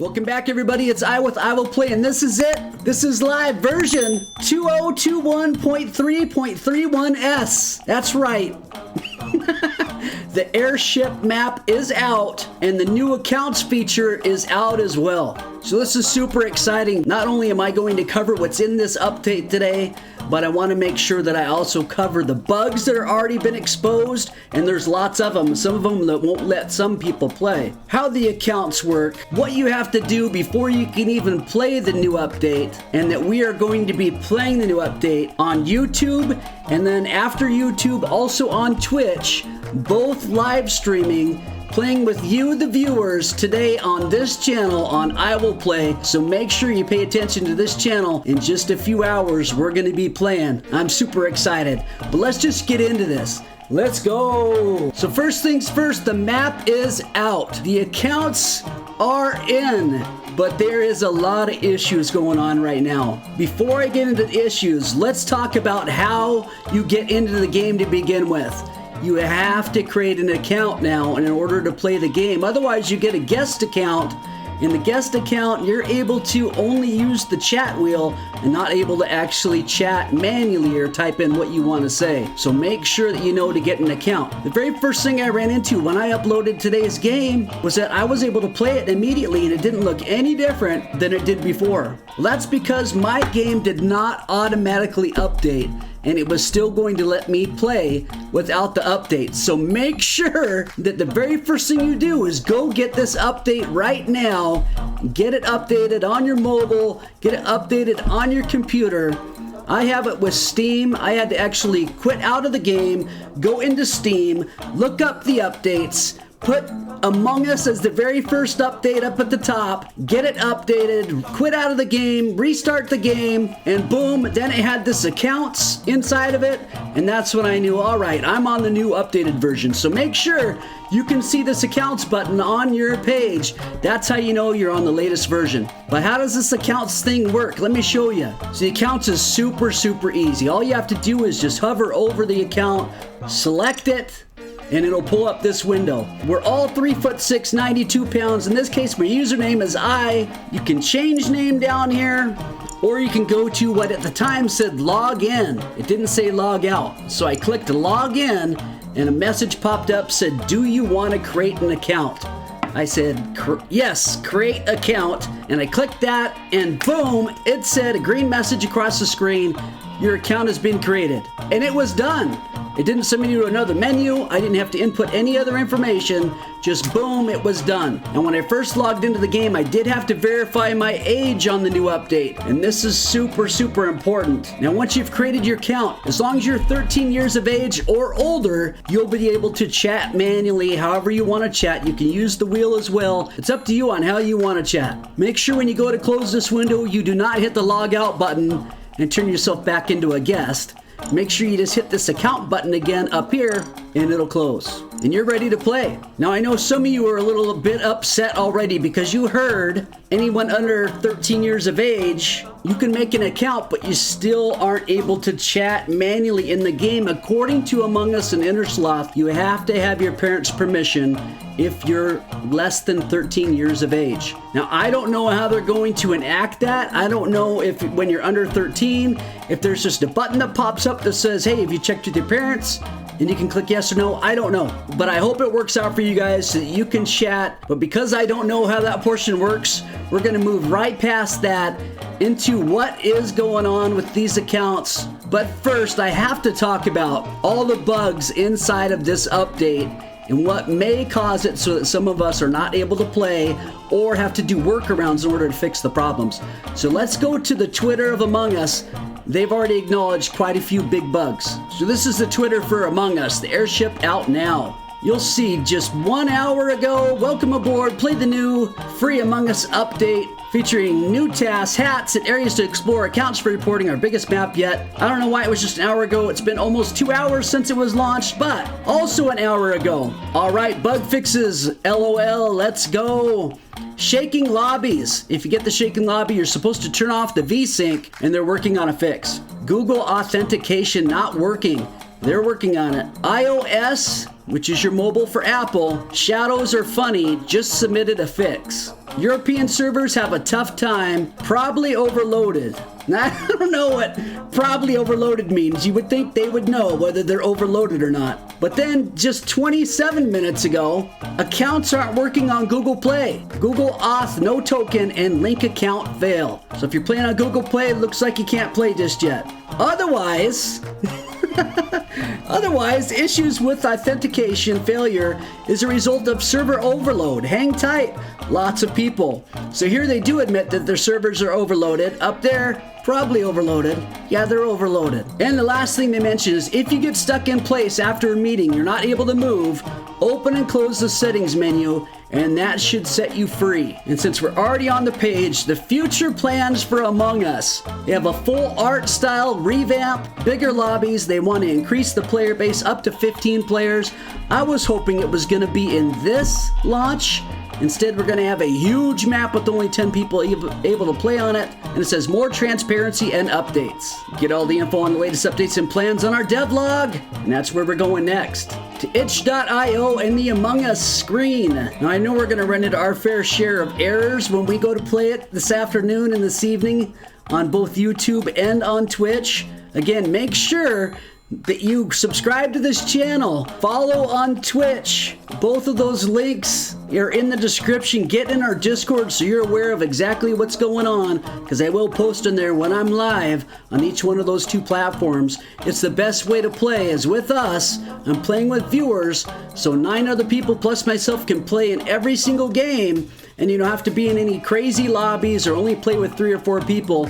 Welcome back, everybody. It's I with EyeWillPlay, and this is it. This is live version 2021.3.31s. That's right. The airship map is out, and the new accounts feature is out as well. So this is super exciting. Not only am I going to cover what's in this update today, but I want to make sure that I also cover the bugs that are already been exposed, and there's lots of them, some of them that won't let some people play. How the accounts work, what you have to do before you can even play the new update, and that we are going to be playing the new update on YouTube, and then after YouTube also on Twitch, both live streaming, playing with you, the viewers, today on this channel on EyeWillPlay. So make sure you pay attention to this channel. In just a few hours, we're going to be playing. I'm super excited. But let's just get into this. Let's go. So first things first, the map is out. The accounts are in. But there is a lot of issues going on right now. Before I get into the issues, let's talk about how you get into the game to begin with. You have to create an account now in order to play the game. Otherwise, you get a guest account. In the guest account, you're able to only use the chat wheel and not able to actually chat manually or type in what you want to say. So make sure that you know to get an account. The very first thing I ran into when I uploaded today's game was that I was able to play it immediately and it didn't look any different than it did before. Well, that's because my game did not automatically update, and it was still going to let me play without the update. So make sure that the very first thing you do is go get this update right now. Get it updated on your mobile, get it updated on your computer. I have it with Steam. I had to actually quit out of the game, go into Steam, look up the updates, put Among Us as the very first update up at the top, get it updated, quit out of the game, restart the game, and boom, then it had this accounts inside of it, and that's when I knew, all right, I'm on the new updated version. So make sure you can see this accounts button on your page. That's how you know you're on the latest version. But how does this accounts thing work? Let me show you. So the accounts is super easy. All you have to do is just hover over the account, select it, and it'll pull up this window. We're all 3'6", 92 pounds. In this case, my username is I. You can change name down here, or you can go to what at the time said log in. It didn't say log out. So I clicked log in, and a message popped up, said, do you want to create an account? I said, yes, create account. And I clicked that, and boom, it said a green message across the screen, your account has been created. And it was done. It didn't send me to another menu. I didn't have to input any other information. Just boom, it was done. And when I first logged into the game, I did have to verify my age on the new update. And this is super important. Now, once you've created your account, as long as you're 13 years of age or older, you'll be able to chat manually however you want to chat. You can use the wheel as well. It's up to you on how you want to chat. Make sure when you go to close this window, you do not hit the log out button and turn yourself back into a guest. Make sure you just hit this account button again up here and it'll close. And you're ready to play. Now I know some of you are a little bit upset already because you heard anyone under 13 years of age, you can make an account, but you still aren't able to chat manually in the game. According to Among Us and Innersloth, you have to have your parents' permission if you're less than 13 years of age. Now, I don't know how they're going to enact that. I don't know if when you're under 13, if there's just a button that pops up that says, hey, have you checked with your parents? And you can click yes or no. I don't know. But I hope it works out for you guys so that you can chat. But because I don't know how that portion works, we're going to move right past that into what is going on with these accounts. But first, I have to talk about all the bugs inside of this update and what may cause it so that some of us are not able to play or have to do workarounds in order to fix the problems. So let's go to the Twitter of Among Us. They've already acknowledged quite a few big bugs. So this is the Twitter for Among Us, the airship out now. You'll see just 1 hour ago, welcome aboard, play the new free Among Us update featuring new tasks, hats, and areas to explore, accounts for reporting, our biggest map yet. I don't know why it was just an hour ago. It's been almost 2 hours since it was launched, but also an hour ago. All right, bug fixes, LOL, let's go. Shaking lobbies. If you get the shaking lobby, you're supposed to turn off the VSync, and they're working on a fix. Google authentication not working. They're working on it. iOS, which is your mobile for Apple, shadows are funny, just submitted a fix. European servers have a tough time, probably overloaded. Now, I don't know what probably overloaded means. You would think they would know whether they're overloaded or not. But then, just 27 minutes ago, accounts aren't working on Google Play. Google Auth, no token, and link account fail. So if you're playing on Google Play, it looks like you can't play just yet. Otherwise... Otherwise, issues with authentication failure is a result of server overload. Hang tight, lots of people. So here they do admit that their servers are overloaded. Up there, probably overloaded. Yeah, they're overloaded. And the last thing they mention is if you get stuck in place after a meeting, you're not able to move, open and close the settings menu, and that should set you free. And since we're already on the page, the future plans for Among Us. They have a full art style revamp, bigger lobbies. They want to increase the player base up to 15 players. I was hoping it was going to be in this launch. Instead, we're going to have a huge map with only 10 people able to play on it. And it says more transparency and updates. Get all the info on the latest updates and plans on our devlog. And that's where we're going next. To itch.io and the Among Us screen. Now, I know we're going to run into our fair share of errors when we go to play it this afternoon and this evening on both YouTube and on Twitch. Again, make sure that you subscribe to this channel, follow on Twitch. Both of those links are in the description. Get in our Discord so you're aware of exactly what's going on, because I will post in there when I'm live on each one of those two platforms. It's the best way to play is with us. I'm playing with viewers, so 9 other people plus myself can play in every single game, and you don't have to be in any crazy lobbies or only play with 3 or 4 people.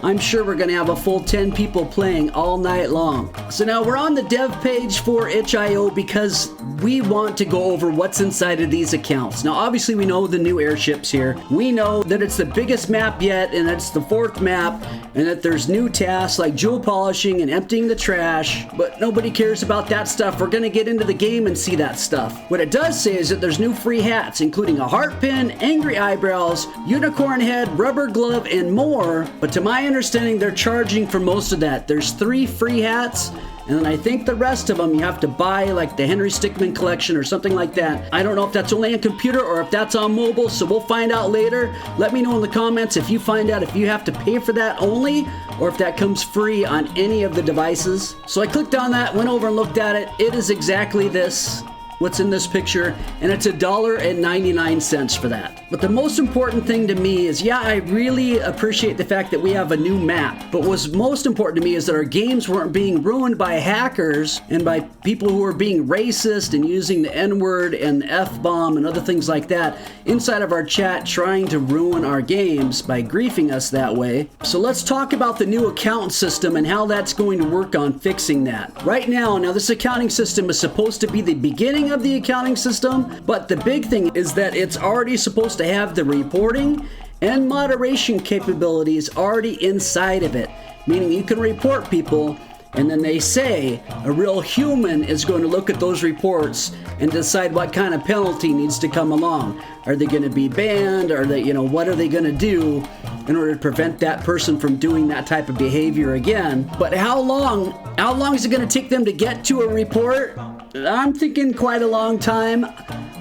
I'm sure we're going to have a full 10 people playing all night long. So now we're on the dev page for itch.io because we want to go over what's inside of these accounts. Now obviously we know the new airships here. We know that it's the biggest map yet, and it's the 4th map, and that there's new tasks like jewel polishing and emptying the trash, but nobody cares about that stuff. We're going to get into the game and see that stuff. What it does say is that there's new free hats, including a heart pin, angry eyebrows, unicorn head, rubber glove, and more. But to my understanding, they're charging for most of that. There's 3 free hats, and then I think the rest of them you have to buy, like the Henry Stickmin collection or something like that. I don't know if that's only on computer or if that's on mobile, so we'll find out later. Let me know in the comments if you find out if you have to pay for that only or if that comes free on any of the devices. So I clicked on that, went over and looked at it. It is exactly this. What's in this picture, and it's $1.99 for that. But the most important thing to me is, yeah, I really appreciate the fact that we have a new map, but what's most important to me is that our games weren't being ruined by hackers and by people who are being racist and using the N-word and the F-bomb and other things like that inside of our chat, trying to ruin our games by griefing us that way. So let's talk about the new account system and how that's going to work on fixing that. Right now this accounting system is supposed to be the beginning of the accounting system, but the big thing is that it's already supposed to have the reporting and moderation capabilities already inside of it, meaning you can report people, and then they say a real human is going to look at those reports and decide what kind of penalty needs to come along. Are they going to be banned? Are they, what are they going to do in order to prevent that person from doing that type of behavior again? But how long is it going to take them to get to a report? I'm thinking quite a long time.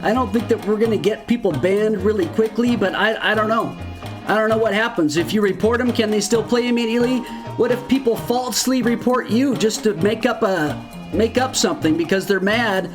I don't think that we're going to get people banned really quickly, but I don't know. I don't know what happens. If you report them, can they still play immediately? What if people falsely report you just to make up something because they're mad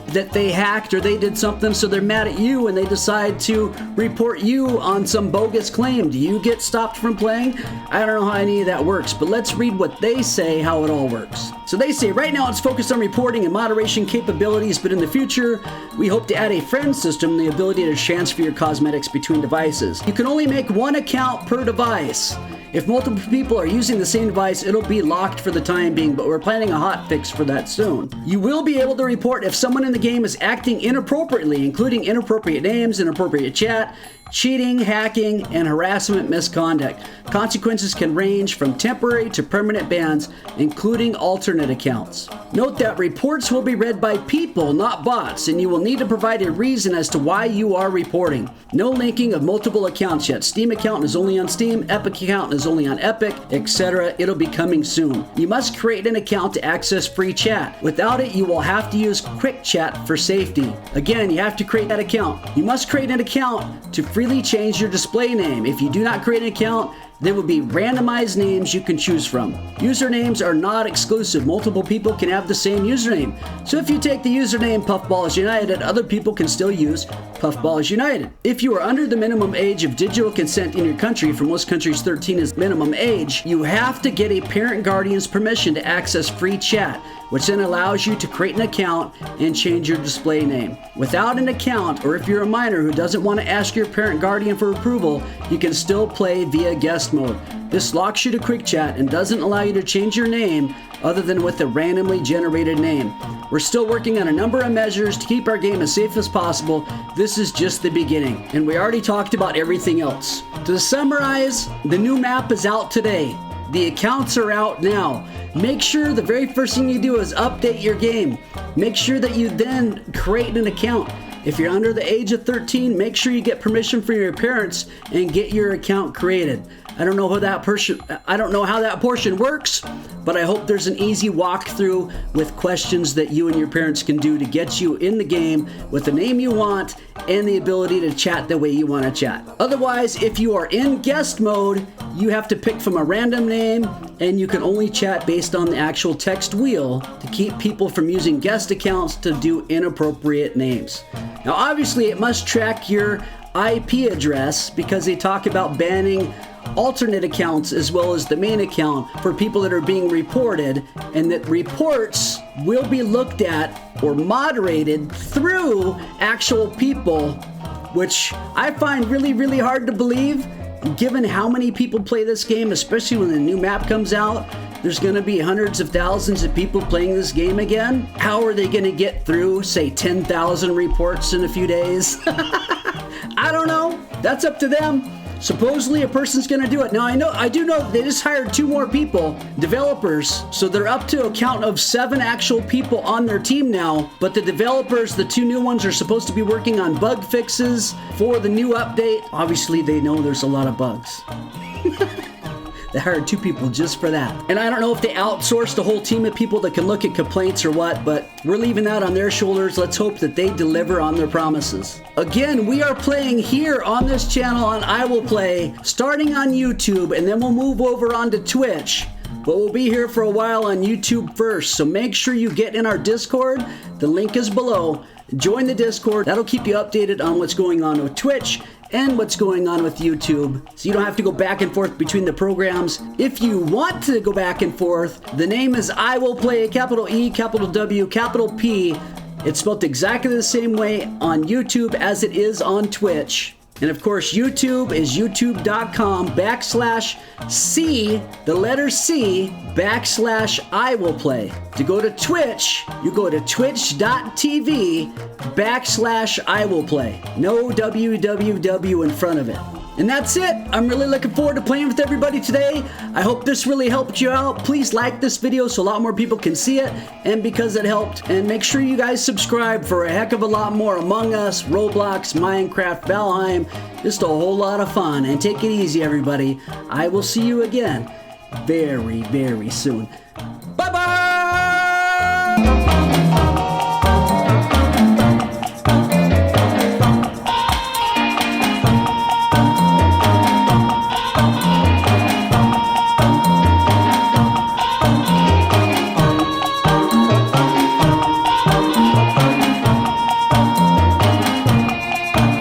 that they hacked or they did something, so they're mad at you and they decide to report you on some bogus claim? Do you get stopped from playing? I don't know how any of that works, but let's read what they say, how it all works. So they say, right now it's focused on reporting and moderation capabilities, but in the future, we hope to add a friend system, the ability to transfer your cosmetics between devices. You can only make 1 account per device. If multiple people are using the same device, it'll be locked for the time being, but we're planning a hot fix for that soon. You will be able to report if someone in the game is acting inappropriately, including inappropriate names, inappropriate chat, cheating, hacking, and harassment misconduct. Consequences can range from temporary to permanent bans, including alternate accounts. Note that reports will be read by people, not bots, and you will need to provide a reason as to why you are reporting. No linking of multiple accounts yet. Steam account is only on Steam, Epic account is only on Epic, etc. It'll be coming soon. You must create an account to access free chat. Without it, you will have to use Quick Chat for safety. Again, you have to create that account. You must create an account to freely change your display name. If you do not create an account, there will be randomized names you can choose from. Usernames are not exclusive. Multiple people can have the same username. So if you take the username Puffballs United, other people can still use Puffballs United. If you are under the minimum age of digital consent in your country, for most countries 13 is minimum age, you have to get a parent guardian's permission to access free chat, which then allows you to create an account and change your display name. Without an account, or if you're a minor who doesn't want to ask your parent guardian for approval, you can still play via guest mode. This locks you to Quick Chat and doesn't allow you to change your name other than with a randomly generated name. We're still working on a number of measures to keep our game as safe as possible. This is just the beginning, and we already talked about everything else. To summarize, the new map is out today. The accounts are out now. Make sure the very first thing you do is update your game. Make sure that you then create an account. If you're under the age of 13, make sure you get permission from your parents and get your account created. I don't know how that portion works, but I hope there's an easy walkthrough with questions that you and your parents can do to get you in the game with the name you want and the ability to chat the way you want to chat. Otherwise, if you are in guest mode, you have to pick from a random name, and you can only chat based on the actual text wheel to keep people from using guest accounts to do inappropriate names. Now, obviously, it must track your IP address because they talk about banning alternate accounts as well as the main account for people that are being reported, and that reports will be looked at or moderated through actual people, which I find really, really hard to believe. Given how many people play this game, especially when the new map comes out, there's going to be hundreds of thousands of people playing this game again. How are they going to get through, say, 10,000 reports in a few days? I don't know. That's up to them. Supposedly a person's going to do it. Now, I do know they just hired 2 more people, developers, so they're up to a count of 7 actual people on their team now. But the developers, the 2 new ones, are supposed to be working on bug fixes for the new update. Obviously, they know there's a lot of bugs. They hired 2 people just for that. And I don't know if they outsourced a whole team of people that can look at complaints or what, but we're leaving that on their shoulders. Let's hope that they deliver on their promises. Again, we are playing here on this channel on EyeWillPlay, starting on YouTube, and then we'll move over onto Twitch. But we'll be here for a while on YouTube first, so make sure you get in our Discord. The link is below. Join the Discord. That'll keep you updated on what's going on with Twitch and what's going on with YouTube, so you don't have to go back and forth between the programs. If you want to go back and forth, the name is EyeWillPlay, capital E, capital W, capital P. It's spelled exactly the same way on YouTube as it is on Twitch. And of course, YouTube is youtube.com/C, the letter C, /EyeWillPlay. To go to Twitch, you go to twitch.tv/EyeWillPlay. No www in front of it. And that's it. I'm really looking forward to playing with everybody today. I hope this really helped you out. Please like this video so a lot more people can see it, and because it helped. And make sure you guys subscribe for a heck of a lot more Among Us, Roblox, Minecraft, Valheim. Just a whole lot of fun. And take it easy, everybody. I will see you again very, very soon. Bye-bye!